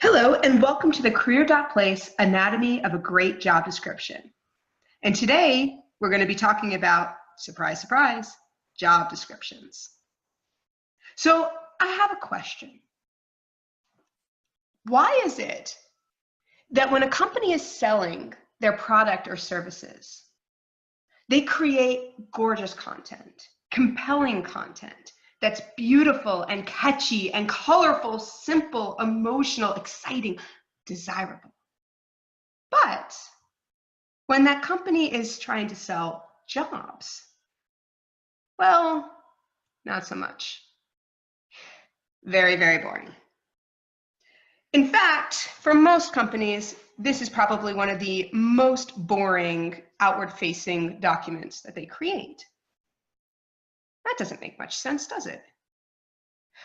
Hello, and welcome to the career.place Anatomy of a Great Job Description. And today, we're going to be talking about, surprise, surprise, job descriptions. So I have a question. Why is it that when a company is selling their product or services, they create gorgeous content, compelling content, that's beautiful and catchy and colorful, simple, emotional, exciting, desirable? But when that company is trying to sell jobs, well, not so much. Very, very boring. In fact, for most companies, this is probably one of the most boring outward-facing documents that they create. That doesn't make much sense, does it?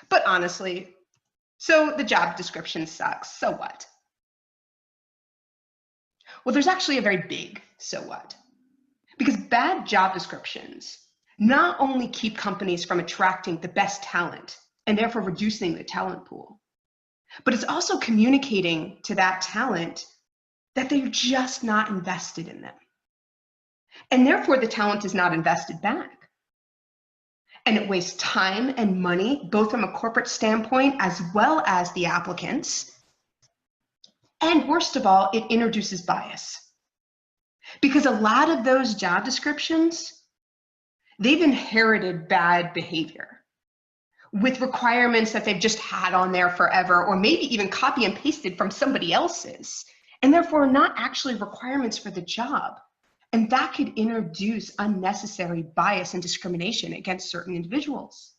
But honestly, so the job description sucks, so what? Well, there's actually a very big so what. Because bad job descriptions not only keep companies from attracting the best talent and therefore reducing the talent pool, but it's also communicating to that talent that they're just not invested in them. And therefore the talent is not invested back. And it wastes time and money, both from a corporate standpoint as well as the applicants. And worst of all, it introduces bias. Because a lot of those job descriptions, they've inherited bad behavior with requirements that they've just had on there forever, or maybe even copy and pasted from somebody else's, and therefore not actually requirements for the job. And that could introduce unnecessary bias and discrimination against certain individuals.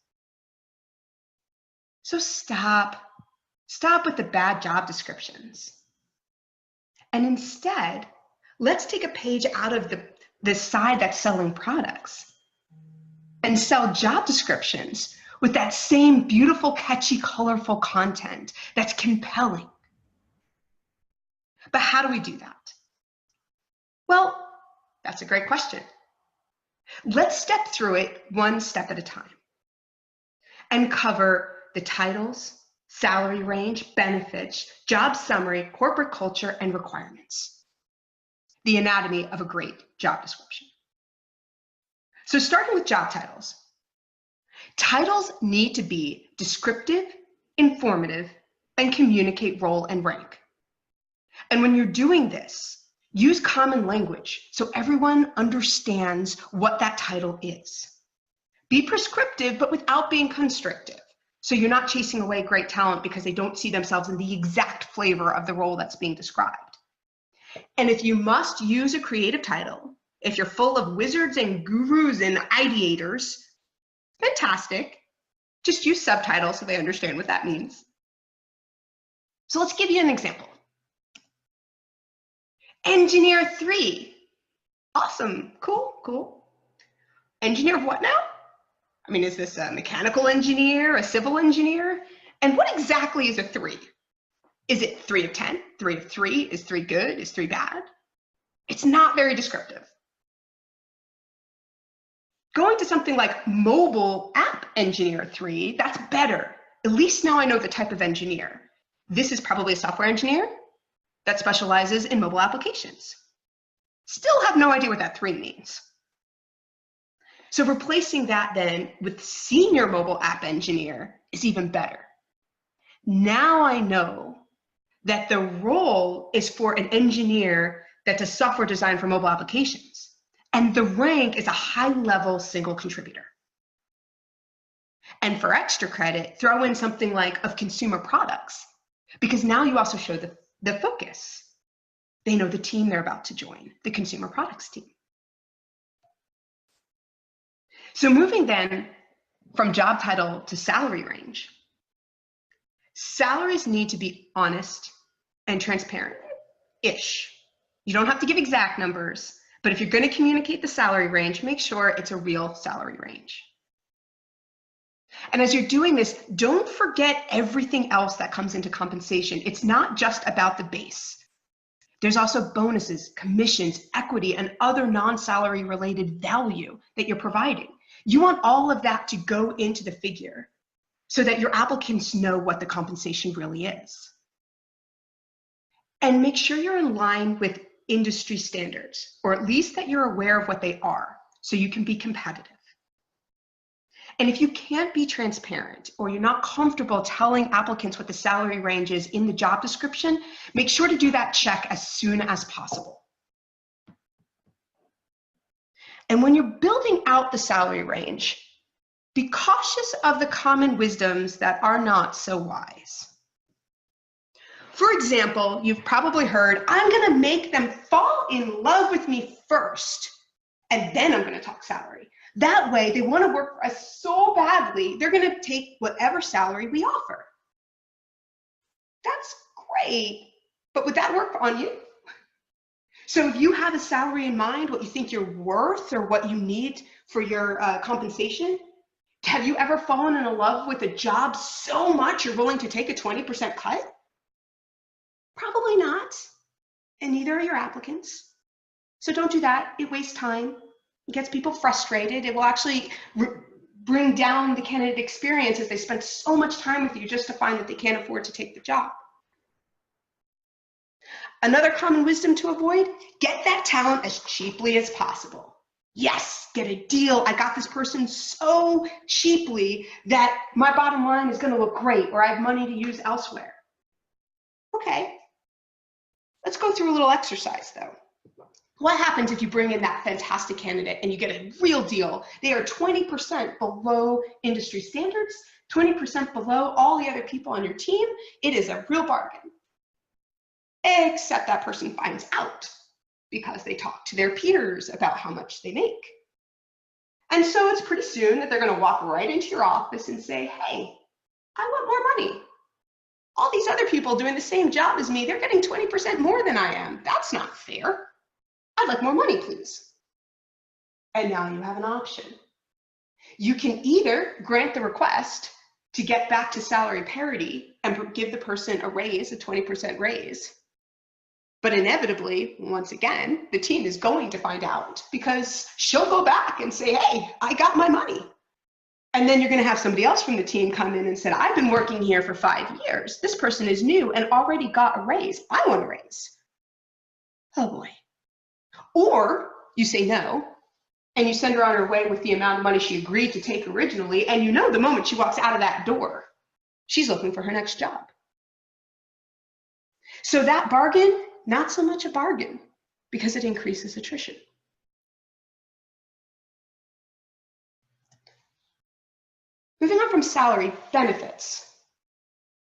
So stop with the bad job descriptions. And instead, let's take a page out of the side that's selling products and sell job descriptions with that same beautiful, catchy, colorful content that's compelling. But how do we do that? Well, that's a great question. Let's step through it one step at a time and cover the titles, salary range, benefits, job summary, corporate culture, and requirements. The anatomy of a great job description. So starting with job titles. Titles need to be descriptive, informative, and communicate role and rank. And when you're doing this, use common language so everyone understands what that title is. Be prescriptive, but without being constrictive. So you're not chasing away great talent because they don't see themselves in the exact flavor of the role that's being described. And if you must use a creative title, if you're full of wizards and gurus and ideators, fantastic. Just use subtitles so they understand what that means. So let's give you an example. Engineer 3. Awesome. Cool. Engineer of what now? I mean, is this a mechanical engineer, a civil engineer? And what exactly is a 3? Is it 3 of 10? 3 of 3? Is 3 good? Is 3 bad? It's not very descriptive. Going to something like mobile app engineer 3, that's better. At least now I know the type of engineer. This is probably a software engineer that specializes in mobile applications. Still have no idea what that 3 means. So replacing that then with senior mobile app engineer is even better. Now I know that the role is for an engineer that does software design for mobile applications. And the rank is a high-level single contributor. And for extra credit, throw in something like of consumer products, because now you also show the focus. They know the team they're about to join, the consumer products team. So moving then from job title to salary range, salaries need to be honest and transparent-ish. You don't have to give exact numbers, but if you're going to communicate the salary range, make sure it's a real salary range. And as you're doing this, don't forget everything else that comes into compensation. It's not just about the base. There's also bonuses, commissions, equity, and other non-salary related value that you're providing. You want all of that to go into the figure so that your applicants know what the compensation really is. And make sure you're in line with industry standards, or at least that you're aware of what they are, so you can be competitive. And if you can't be transparent, or you're not comfortable telling applicants what the salary range is in the job description, make sure to do that check as soon as possible. And when you're building out the salary range, be cautious of the common wisdoms that are not so wise. For example, you've probably heard, I'm going to make them fall in love with me first, and then I'm going to talk salary. That way, they want to work for us so badly, they're going to take whatever salary we offer. That's great, but would that work on you? So if you have a salary in mind, what you think you're worth or what you need for your compensation, have you ever fallen in love with a job so much you're willing to take a 20% cut? Probably not, and neither are your applicants. So don't do that. It wastes time. It gets people frustrated. It will actually bring down the candidate experience if they spend so much time with you just to find that they can't afford to take the job. Another common wisdom to avoid, get that talent as cheaply as possible. Yes, get a deal. I got this person so cheaply that my bottom line is going to look great, or I have money to use elsewhere. Okay, let's go through a little exercise though. What happens if you bring in that fantastic candidate and you get a real deal? They are 20% below industry standards, 20% below all the other people on your team. It is a real bargain. Except that person finds out because they talk to their peers about how much they make. And so it's pretty soon that they're going to walk right into your office and say, hey, I want more money. All these other people doing the same job as me, they're getting 20% more than I am. That's not fair. I'd like more money, please. And now you have an option. You can either grant the request to get back to salary parity and give the person a raise, a 20% raise. But inevitably, once again, the team is going to find out because she'll go back and say, hey, I got my money. And then you're going to have somebody else from the team come in and say, I've been working here for 5 years. This person is new and already got a raise. I want a raise. Oh boy. Or you say no, and you send her on her way with the amount of money she agreed to take originally, and you know the moment she walks out of that door, she's looking for her next job. So that bargain, not so much a bargain because it increases attrition. Moving on from salary, benefits.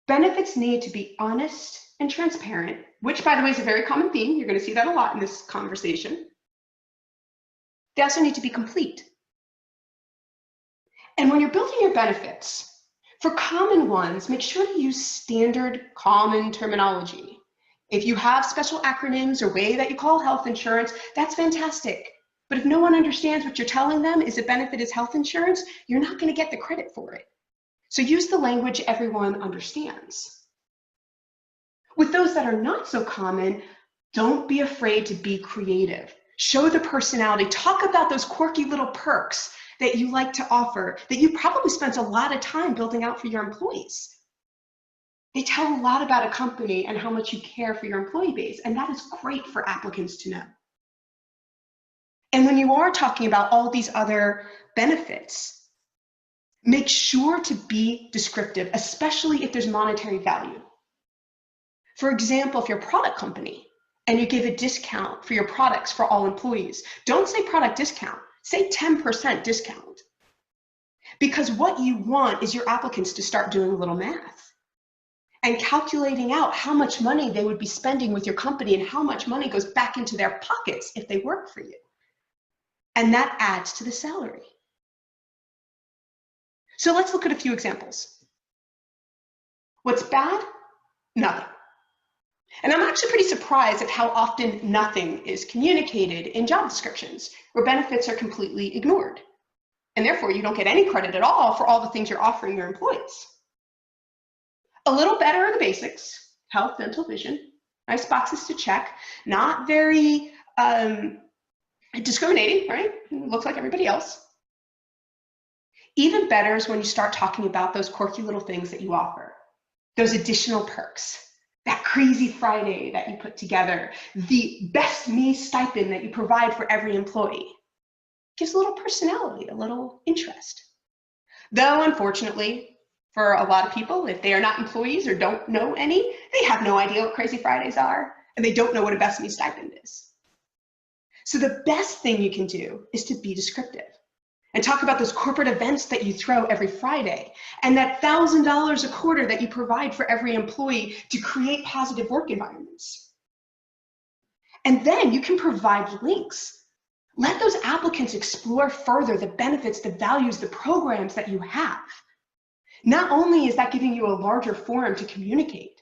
Benefits need to be honest and transparent, which by the way is a very common theme. You're going to see that a lot in this conversation. They also need to be complete. And when you're building your benefits, for common ones, make sure to use standard common terminology. If you have special acronyms or way that you call health insurance, that's fantastic. But if no one understands what you're telling them is a benefit is health insurance, you're not going to get the credit for it. So use the language everyone understands. With those that are not so common, don't be afraid to be creative. Show the personality. Talk about those quirky little perks that you like to offer, that you probably spent a lot of time building out for your employees. They tell a lot about a company and how much you care for your employee base, and that is great for applicants to know. And when you are talking about all these other benefits, make sure to be descriptive, especially if there's monetary value. For example, if you're a product company and you give a discount for your products for all employees, don't say product discount, say 10% discount. Because what you want is your applicants to start doing a little math and calculating out how much money they would be spending with your company and how much money goes back into their pockets if they work for you. And that adds to the salary. So let's look at a few examples. What's bad? Nothing. And I'm actually pretty surprised at how often nothing is communicated in job descriptions, where benefits are completely ignored. And therefore, you don't get any credit at all for all the things you're offering your employees. A little better are the basics: health, dental, vision, nice boxes to check, not very discriminating, right? Looks like everybody else. Even better is when you start talking about those quirky little things that you offer, those additional perks, that crazy Friday that you put together, the best me stipend that you provide for every employee. Gives a little personality, a little interest. Though, unfortunately, for a lot of people, if they are not employees or don't know any, they have no idea what crazy Fridays are, and they don't know what a best me stipend is. So the best thing you can do is to be descriptive and talk about those corporate events that you throw every Friday and that $1,000 a quarter that you provide for every employee to create positive work environments. And then you can provide links. Let those applicants explore further the benefits, the values, the programs that you have. Not only is that giving you a larger forum to communicate,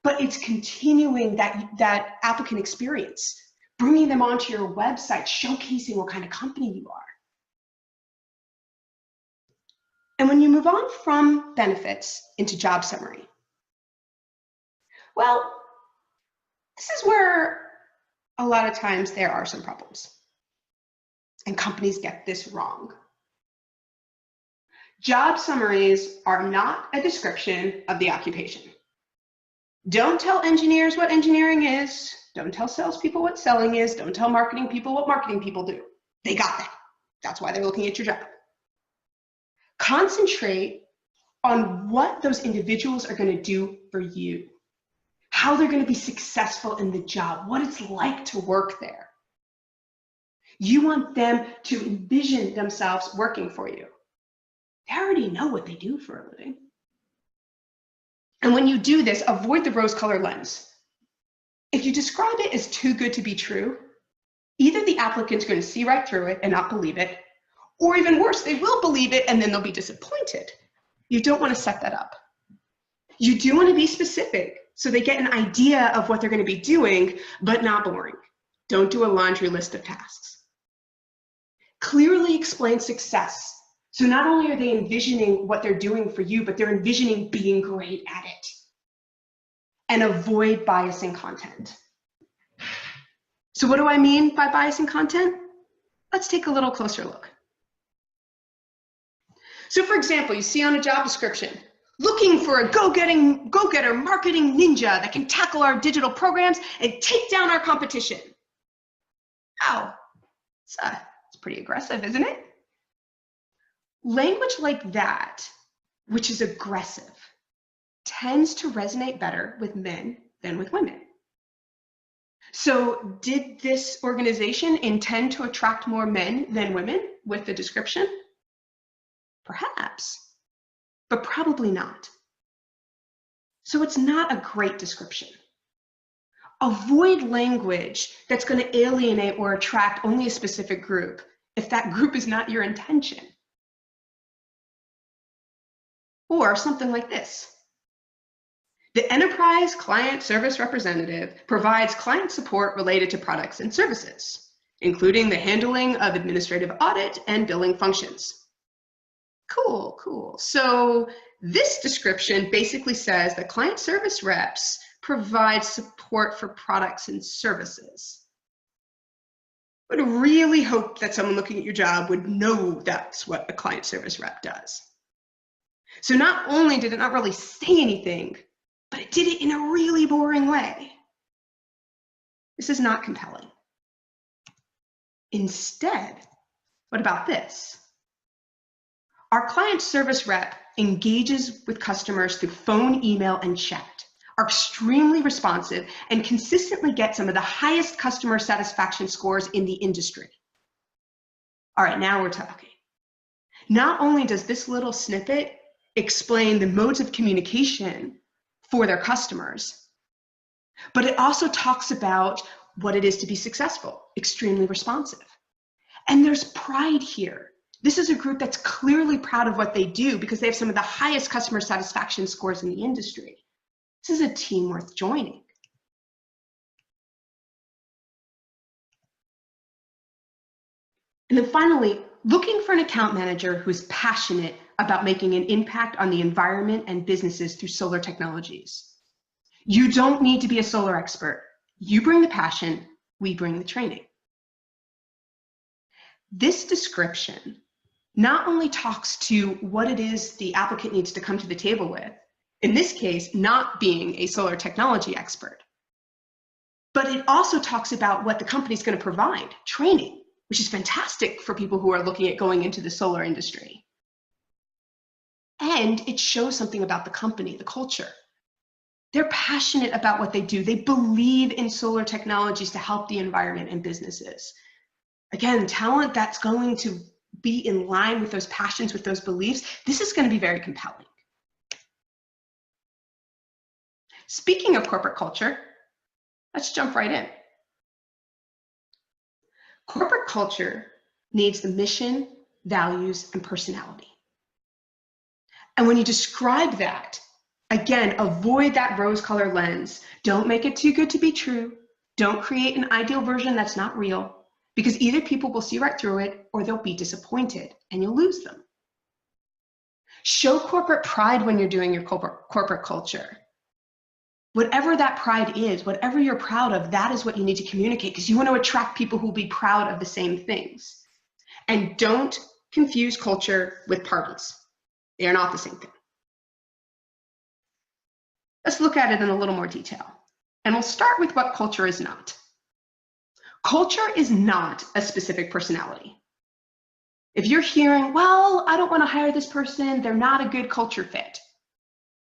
but it's continuing that applicant experience, bringing them onto your website, showcasing what kind of company you are. And when you move on from benefits into job summary, well, this is where a lot of times there are some problems. And companies get this wrong. Job summaries are not a description of the occupation. Don't tell engineers what engineering is. Don't tell salespeople what selling is. Don't tell marketing people what marketing people do. They got that. That's why they're looking at your job. Concentrate on what those individuals are going to do for you, how they're going to be successful in the job, what it's like to work there. You want them to envision themselves working for you. They already know what they do for a living. And when you do this, avoid the rose-colored lens. If you describe it as too good to be true, either the applicant's going to see right through it and not believe it, or even worse, they will believe it and then they'll be disappointed. You don't want to set that up. You do want to be specific so they get an idea of what they're going to be doing, but not boring. Don't do a laundry list of tasks. Clearly explain success. So not only are they envisioning what they're doing for you, but they're envisioning being great at it. And avoid biasing content. So what do I mean by biasing content? Let's take a little closer look. So for example, you see on a job description, looking for a go-getter marketing ninja that can tackle our digital programs and take down our competition. Wow, it's pretty aggressive, isn't it? Language like that, which is aggressive, tends to resonate better with men than with women. So did this organization intend to attract more men than women with the description? Perhaps, but probably not. So it's not a great description. Avoid language that's going to alienate or attract only a specific group if that group is not your intention. Or something like this. The enterprise client service representative provides client support related to products and services, including the handling of administrative audit and billing functions. Cool, cool. So this description basically says that client service reps provide support for products and services. I would really hope that someone looking at your job would know that's what a client service rep does. So not only did it not really say anything, but it did it in a really boring way. This is not compelling. Instead, what about this? Our client service rep engages with customers through phone, email, and chat, are extremely responsive, and consistently get some of the highest customer satisfaction scores in the industry. All right, now we're talking. Not only does this little snippet explain the modes of communication for their customers, but it also talks about what it is to be successful, extremely responsive. And there's pride here. This is a group that's clearly proud of what they do because they have some of the highest customer satisfaction scores in the industry. This is a team worth joining. And then finally, looking for an account manager who's passionate about making an impact on the environment and businesses through solar technologies. You don't need to be a solar expert. You bring the passion, we bring the training. This description not only talks to what it is the applicant needs to come to the table with, In this case, not being a solar technology expert. But it also talks about what the company's going to provide, training, which is fantastic for people who are looking at going into the solar industry. And it shows something about the company, the culture. They're passionate about what they do. They believe in solar technologies to help the environment and businesses. Again, talent that's going to be in line with those passions, with those beliefs, this is going to be very compelling. Speaking of corporate culture, let's jump right in. Corporate culture needs the mission, values, and personality. And when you describe that, again, avoid that rose-colored lens. Don't make it too good to be true. Don't create an ideal version that's not real, because either people will see right through it or they'll be disappointed and you'll lose them. Show corporate pride when you're doing your corporate culture. Whatever that pride is, whatever you're proud of, that is what you need to communicate, because you want to attract people who will be proud of the same things. And don't confuse culture with parties. They are not the same thing. Let's look at it in a little more detail. And we'll start with what culture is not. Culture is not a specific personality. If you're hearing, well, I don't want to hire this person, they're not a good culture fit.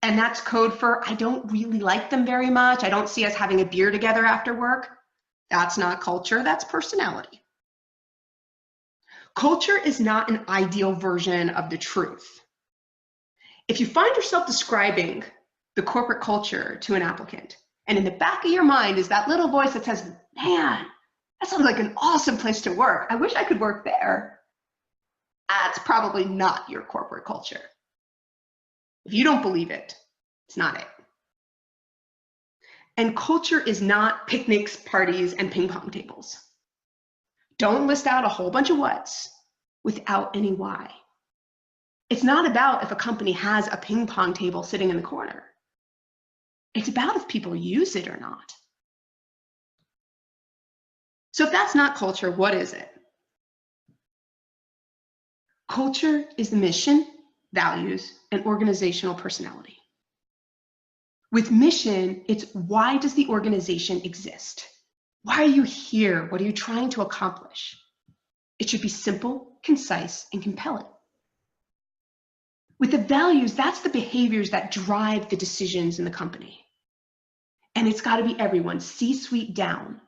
And that's code for, I don't really like them very much. I don't see us having a beer together after work. That's not culture, that's personality. Culture is not an ideal version of the truth. If you find yourself describing the corporate culture to an applicant, and in the back of your mind is that little voice that says, man, that sounds like an awesome place to work. I wish I could work there. That's probably not your corporate culture. If you don't believe it, it's not it. And culture is not picnics, parties, and ping pong tables. Don't list out a whole bunch of whats without any why. It's not about if a company has a ping pong table sitting in the corner. It's about if people use it or not. So if that's not culture, what is it? Culture is the mission, values, and organizational personality. With mission, it's why does the organization exist? Why are you here? What are you trying to accomplish? It should be simple, concise, and compelling. With the values, that's the behaviors that drive the decisions in the company. And it's got to be everyone, C-suite down.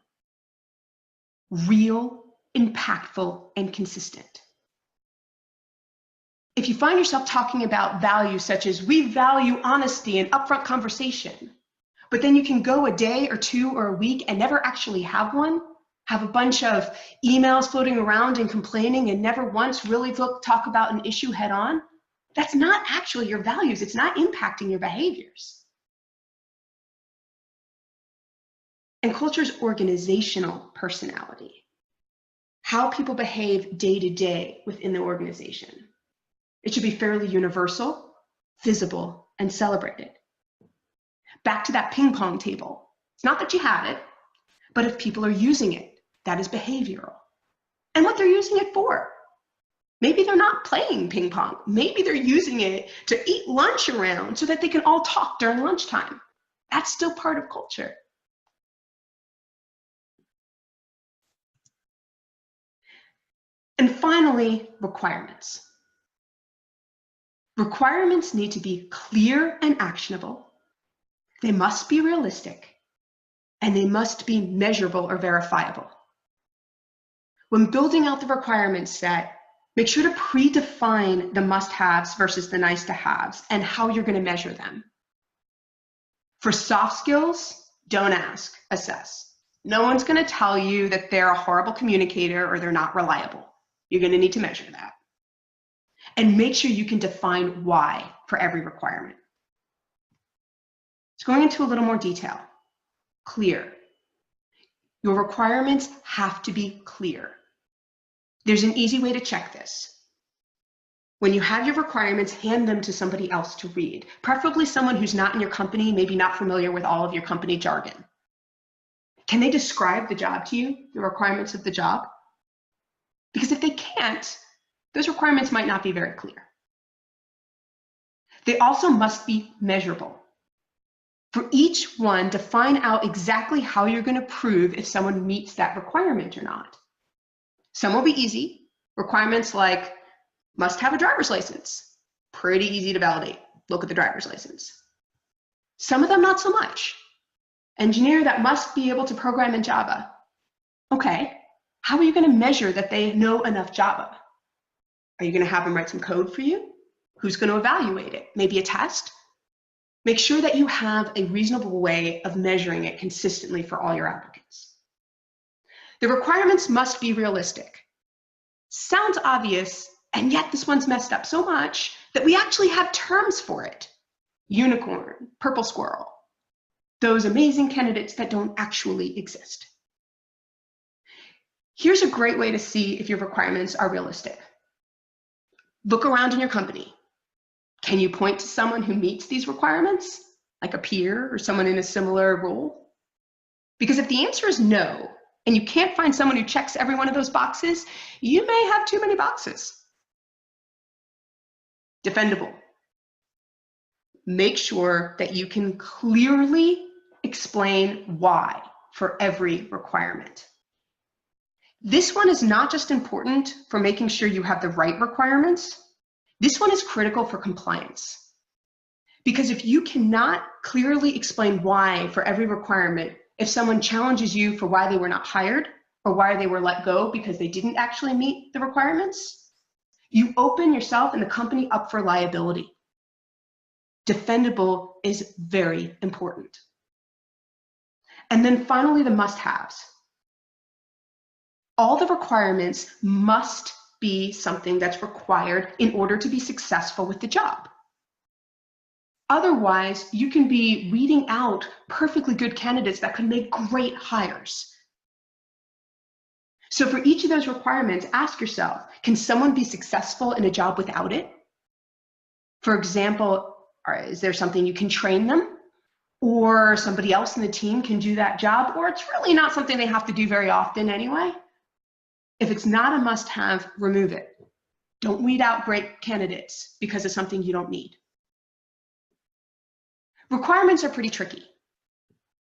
Real, impactful, and consistent. If you find yourself talking about values such as we value honesty and upfront conversation, but then you can go a day or two or a week and never actually have one, have a bunch of emails floating around and complaining and never once really talk about an issue head on, that's not actually your values. It's not impacting your behaviors. And culture's organizational personality, how people behave day to day within the organization. It should be fairly universal, visible, and celebrated. Back to that ping pong table. It's not that you have it, but if people are using it, that is behavioral. And what they're using it for. Maybe they're not playing ping pong. Maybe they're using it to eat lunch around so that they can all talk during lunchtime. That's still part of culture. And finally, requirements. Requirements need to be clear and actionable. They must be realistic, and they must be measurable or verifiable. When building out the requirement set, make sure to predefine the must-haves versus the nice-to-haves and how you're going to measure them. For soft skills, don't ask, assess. No one's going to tell you that they're a horrible communicator or they're not reliable. You're going to need to measure that. And make sure you can define why for every requirement. So going into a little more detail. Clear. Your requirements have to be clear. There's an easy way to check this. When you have your requirements, hand them to somebody else to read, preferably someone who's not in your company, maybe not familiar with all of your company jargon. Can they describe the job to you, the requirements of the job? Because if they can't, those requirements might not be very clear. They also must be measurable. For each one, define out exactly how you're going to prove if someone meets that requirement or not. Some will be easy. Requirements like must have a driver's license. Pretty easy to validate. Look at the driver's license. Some of them not so much. Engineer that must be able to program in Java. Okay, how are you going to measure that they know enough Java? Are you going to have them write some code for you? Who's going to evaluate it? Maybe a test? Make sure that you have a reasonable way of measuring it consistently for all your applicants. The requirements must be realistic. Sounds obvious, and yet this one's messed up so much that we actually have terms for it. Unicorn, purple squirrel, those amazing candidates that don't actually exist. Here's a great way to see if your requirements are realistic. Look around in your company. Can you point to someone who meets these requirements, like a peer or someone in a similar role? Because if the answer is no, and you can't find someone who checks every one of those boxes, you may have too many boxes. Defendable. Make sure that you can clearly explain why for every requirement. This one is not just important for making sure you have the right requirements. This one is critical for compliance. Because if you cannot clearly explain why for every requirement, if someone challenges you for why they were not hired or why they were let go because they didn't actually meet the requirements, you open yourself and the company up for liability. Defendable is very important. And then finally, the must-haves. All the requirements must be something that's required in order to be successful with the job. Otherwise, you can be weeding out perfectly good candidates that could make great hires. So for each of those requirements, ask yourself, can someone be successful in a job without it? For example, is there something you can train them? Or somebody else in the team can do that job? Or it's really not something they have to do very often anyway? If it's not a must-have, remove it. Don't weed out great candidates because of something you don't need. Requirements are pretty tricky.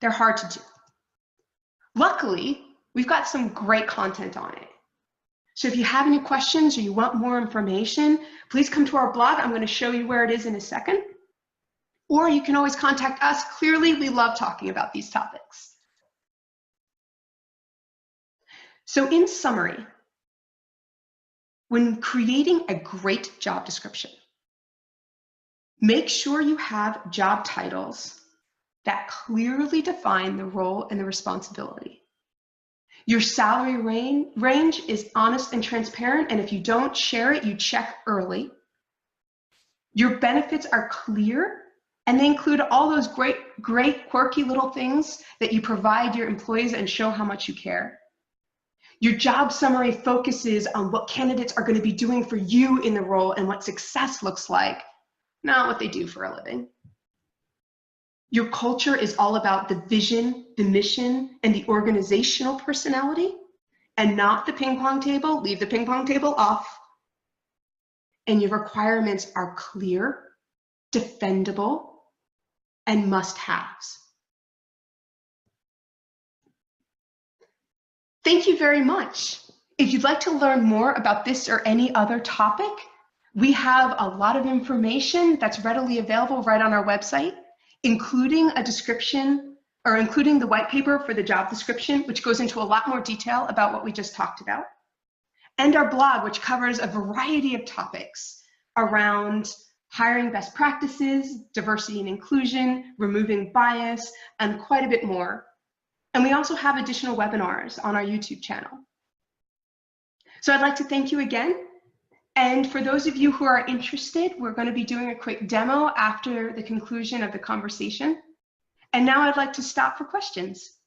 They're hard to do. Luckily, we've got some great content on it. So if you have any questions or you want more information, please come to our blog. I'm going to show you where it is in a second. Or you can always contact us. Clearly, we love talking about these topics. So in summary, when creating a great job description, make sure you have job titles that clearly define the role and the responsibility. Your salary range is honest and transparent, and if you don't share it, you check early. Your benefits are clear, and they include all those great quirky little things that you provide your employees and show how much you care. Your job summary focuses on what candidates are going to be doing for you in the role and what success looks like, not what they do for a living. Your culture is all about the vision, the mission, and the organizational personality, and not the ping pong table. Leave the ping pong table off. And your requirements are clear, defendable, and must-haves. Thank you very much. If you'd like to learn more about this or any other topic, we have a lot of information that's readily available right on our website, including a description or including the white paper for the job description, which goes into a lot more detail about what we just talked about, and our blog, which covers a variety of topics around hiring best practices, diversity and inclusion, removing bias, and quite a bit more. And we also have additional webinars on our YouTube channel. So I'd like to thank you again. And for those of you who are interested, we're going to be doing a quick demo after the conclusion of the conversation. And now I'd like to stop for questions.